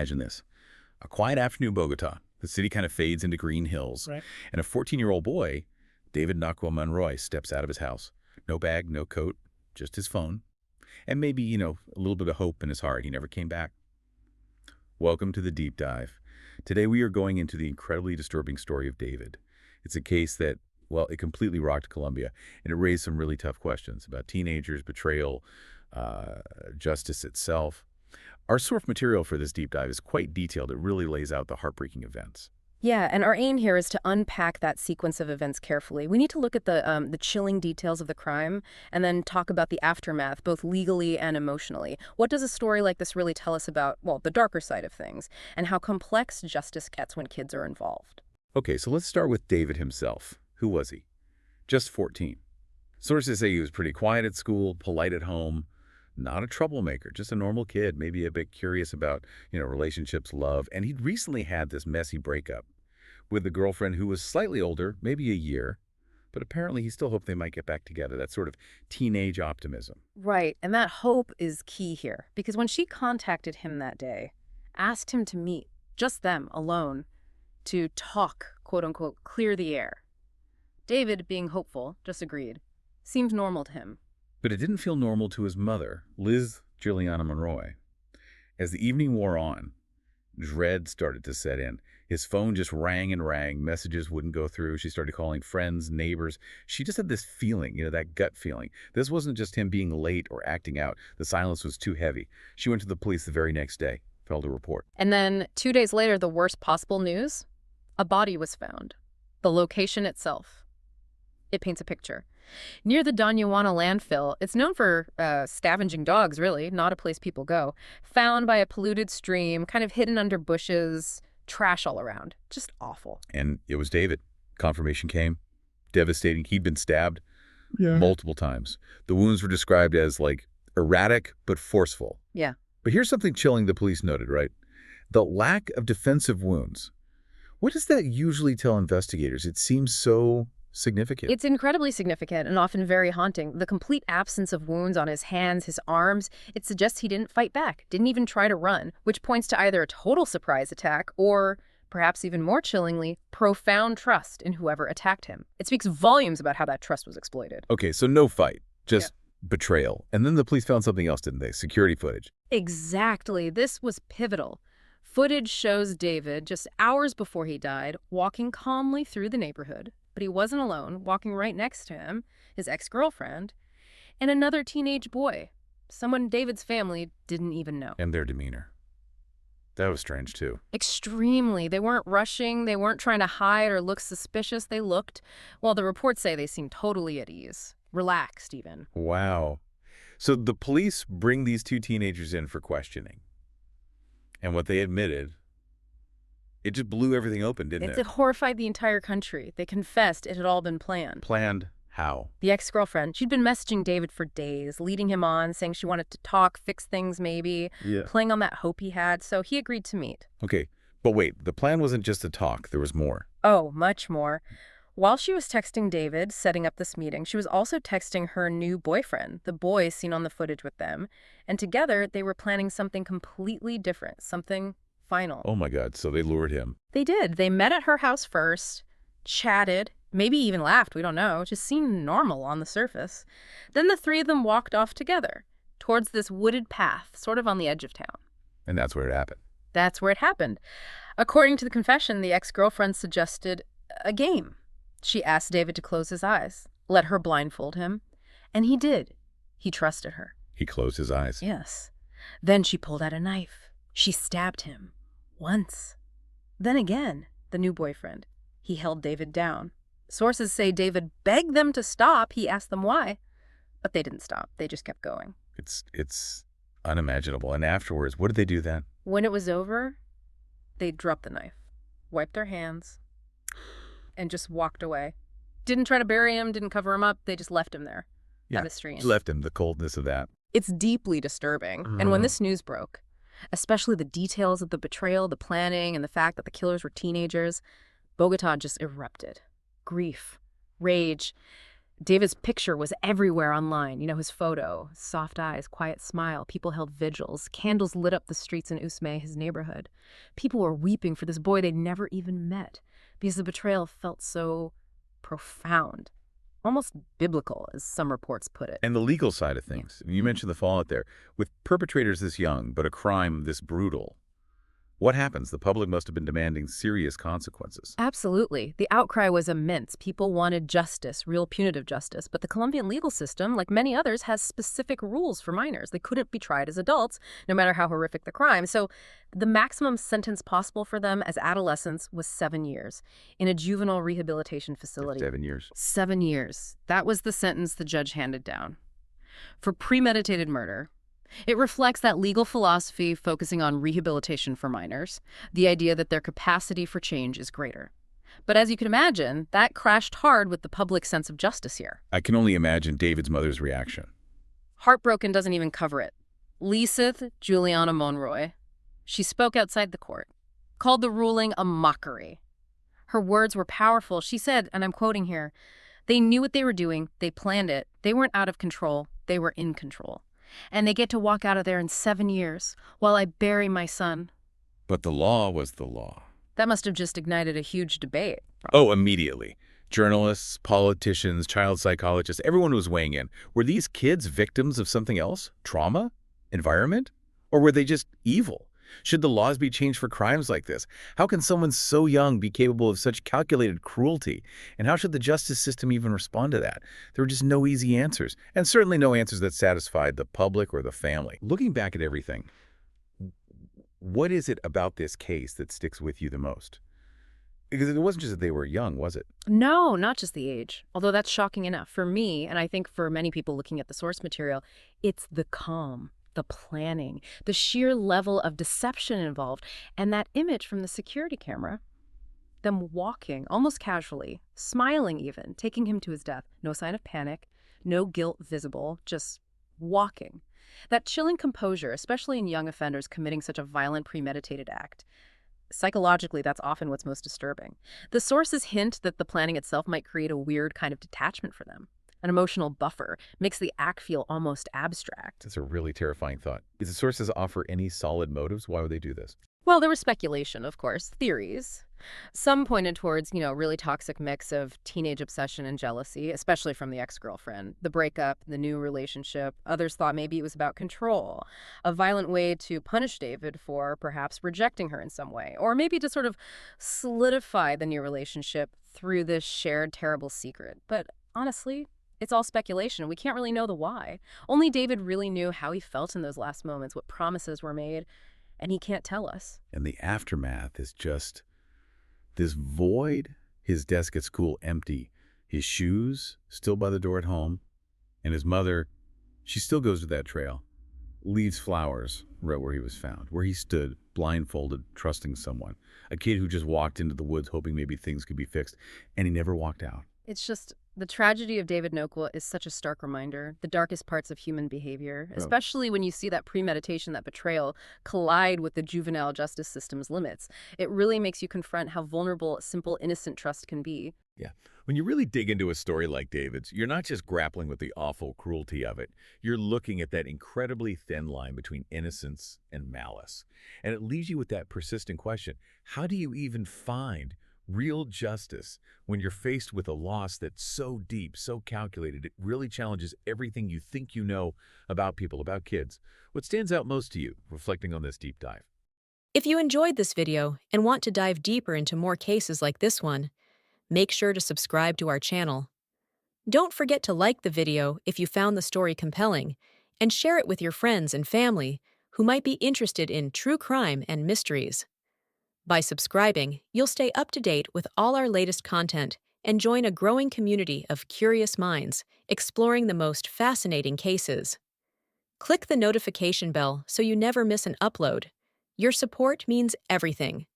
imagine this. A quiet afternoon Bogota. The city kind of fades into green hills. Right. And a 14-year-old boy, David Nocua Monroy, steps out of his house. No bag, no coat, just his phone. And maybe, a little bit of hope in his heart. He never came back. Welcome to the Deep Dive. Today we are going into the incredibly disturbing story of David. It's a case that, well, it completely rocked Colombia, and it raised some really tough questions about teenagers, betrayal, justice itself. Our source material for this deep dive is quite detailed. It really lays out the heartbreaking events. Yeah, and our aim here is to unpack that sequence of events carefully. We need to look at the chilling details of the crime and then talk about the aftermath, both legally and emotionally. What does a story like this really tell us about, well, the darker side of things, and how complex justice gets when kids are involved? Okay, so let's start with David himself. Who was he? Just 14. Sources say he was pretty quiet at school, polite at home, not a troublemaker, just a normal kid, maybe a bit curious about, relationships, love. And he'd recently had this messy breakup with a girlfriend who was slightly older, maybe a year, but apparently he still hoped they might get back together, that sort of teenage optimism. Right, and that hope is key here, because when she contacted him that day, asked him to meet, just them, alone, to talk, quote-unquote, clear the air, David, being hopeful, just agreed. Seemed normal to him. But it didn't feel normal to his mother, Liz Juliana Monroy. As the evening wore on, dread started to set in. His phone just rang and rang. Messages wouldn't go through. She started calling friends, neighbors. She just had this feeling, that gut feeling. This wasn't just him being late or acting out. The silence was too heavy. She went to the police the very next day, filed a report. And then 2 days later, the worst possible news? A body was found. The location itself. It paints a picture. Near the Don Juana landfill, it's known for scavenging dogs, really, not a place people go. Found by a polluted stream, kind of hidden under bushes, trash all around. Just awful. And it was David. Confirmation came. Devastating. He'd been stabbed multiple times. The wounds were described as, erratic but forceful. Yeah. But here's something chilling the police noted, right? The lack of defensive wounds. What does that usually tell investigators? It seems so significant. It's incredibly significant and often very haunting. The complete absence of wounds on his hands, his arms, it suggests he didn't fight back, didn't even try to run, which points to either a total surprise attack or, perhaps even more chillingly, profound trust in whoever attacked him. It speaks volumes about how that trust was exploited. Okay, so no fight, just betrayal. And then the police found something else, didn't they? Security footage. Exactly. This was pivotal. Footage shows David, just hours before he died, walking calmly through the neighborhood. But he wasn't alone. Walking right next to him, his ex-girlfriend, and another teenage boy, someone David's family didn't even know. And their demeanor. That was strange, too. Extremely. They weren't rushing. They weren't trying to hide or look suspicious. They looked, well, the reports say they seemed totally at ease. Relaxed, even. Wow. So the police bring these two teenagers in for questioning. And what they admitted, it just blew everything open, didn't it? It horrified the entire country. They confessed it had all been planned. Planned how? The ex-girlfriend, she'd been messaging David for days, leading him on, saying she wanted to talk, fix things maybe, playing on that hope he had, so he agreed to meet. Okay, but wait, the plan wasn't just to talk, there was more. Oh, much more. While she was texting David, setting up this meeting, she was also texting her new boyfriend, the boy seen on the footage with them, and together they were planning something completely different, something final. Oh my God, so they lured him. They did. They met at her house first, chatted, maybe even laughed, we don't know, just seemed normal on the surface. Then the three of them walked off together, towards this wooded path, sort of on the edge of town. And that's where it happened. That's where it happened. According to the confession, the ex-girlfriend suggested a game. She asked David to close his eyes, let her blindfold him, and he did. He trusted her. He closed his eyes. Yes. Then she pulled out a knife. She stabbed him. Once. Then again, the new boyfriend. He held David down. Sources say David begged them to stop. He asked them why. But they didn't stop. They just kept going. It's unimaginable. And afterwards, what did they do then? When it was over, they dropped the knife, wiped their hands, and just walked away. Didn't try to bury him, didn't cover him up. They just left him there by the stream. Left him, the coldness of that. It's deeply disturbing. And when this news broke, especially the details of the betrayal, the planning, and the fact that the killers were teenagers, Bogota just erupted. Grief, rage. David's picture was everywhere online. His photo, soft eyes, quiet smile. People held vigils. Candles lit up the streets in Usme, his neighborhood. People were weeping for this boy they'd never even met because the betrayal felt so profound, almost biblical, as some reports put it. And the legal side of things. You mentioned the fallout there. With perpetrators this young, but a crime this brutal, what happens? The public must have been demanding serious consequences. Absolutely. The outcry was immense. People wanted justice, real punitive justice. But the Colombian legal system, like many others, has specific rules for minors. They couldn't be tried as adults, no matter how horrific the crime. So the maximum sentence possible for them as adolescents was 7 years in a juvenile rehabilitation facility. 7 years. 7 years. That was the sentence the judge handed down. For premeditated murder, it reflects that legal philosophy focusing on rehabilitation for minors, the idea that their capacity for change is greater. But as you can imagine, that crashed hard with the public sense of justice here. I can only imagine David's mother's reaction. Heartbroken doesn't even cover it. Liseth Juliana Monroy, she spoke outside the court, called the ruling a mockery. Her words were powerful. She said, and I'm quoting here, "They knew what they were doing. They planned it. They weren't out of control. They were in control. And they get to walk out of there in 7 years while I bury my son." But the law was the law. That must have just ignited a huge debate. Oh, immediately. Journalists, politicians, child psychologists, everyone was weighing in. Were these kids victims of something else? Trauma? Environment? Or were they just evil? Should the laws be changed for crimes like this? How can someone so young be capable of such calculated cruelty? And how should the justice system even respond to that? There were just no easy answers, and certainly no answers that satisfied the public or the family. Looking back at everything, what is it about this case that sticks with you the most? Because it wasn't just that they were young, was it? No, not just the age, although that's shocking enough. For me, and I think for many people looking at the source material, it's the calm, the planning, the sheer level of deception involved, and that image from the security camera, them walking almost casually, smiling even, taking him to his death. No sign of panic, no guilt visible, just walking. That chilling composure, especially in young offenders committing such a violent, premeditated act. Psychologically, that's often what's most disturbing. The sources hint that the planning itself might create a weird kind of detachment for them. An emotional buffer makes the act feel almost abstract. That's a really terrifying thought. Did the sources offer any solid motives? Why would they do this? Well, there was speculation, of course, theories. Some pointed towards, a really toxic mix of teenage obsession and jealousy, especially from the ex-girlfriend, the breakup, the new relationship. Others thought maybe it was about control, a violent way to punish David for perhaps rejecting her in some way, or maybe to sort of solidify the new relationship through this shared terrible secret. But honestly, it's all speculation. We can't really know the why. Only David really knew how he felt in those last moments, what promises were made, and he can't tell us. And the aftermath is just this void. His desk at school empty, his shoes still by the door at home, and his mother, she still goes to that trail, leaves flowers right where he was found, where he stood, blindfolded, trusting someone, a kid who just walked into the woods hoping maybe things could be fixed, and he never walked out. It's just the tragedy of David Nocua is such a stark reminder, the darkest parts of human behavior, especially when you see that premeditation, that betrayal, collide with the juvenile justice system's limits. It really makes you confront how vulnerable simple, innocent trust can be. Yeah. When you really dig into a story like David's, you're not just grappling with the awful cruelty of it. You're looking at that incredibly thin line between innocence and malice. And it leaves you with that persistent question: how do you even find real justice when you're faced with a loss that's so deep, so calculated, it really challenges everything you think you know about people, about kids? What stands out most to you, reflecting on this deep dive? If you enjoyed this video and want to dive deeper into more cases like this one, make sure to subscribe to our channel. Don't forget to like the video if you found the story compelling, and share it with your friends and family who might be interested in true crime and mysteries. By subscribing, you'll stay up to date with all our latest content and join a growing community of curious minds exploring the most fascinating cases. Click the notification bell so you never miss an upload. Your support means everything.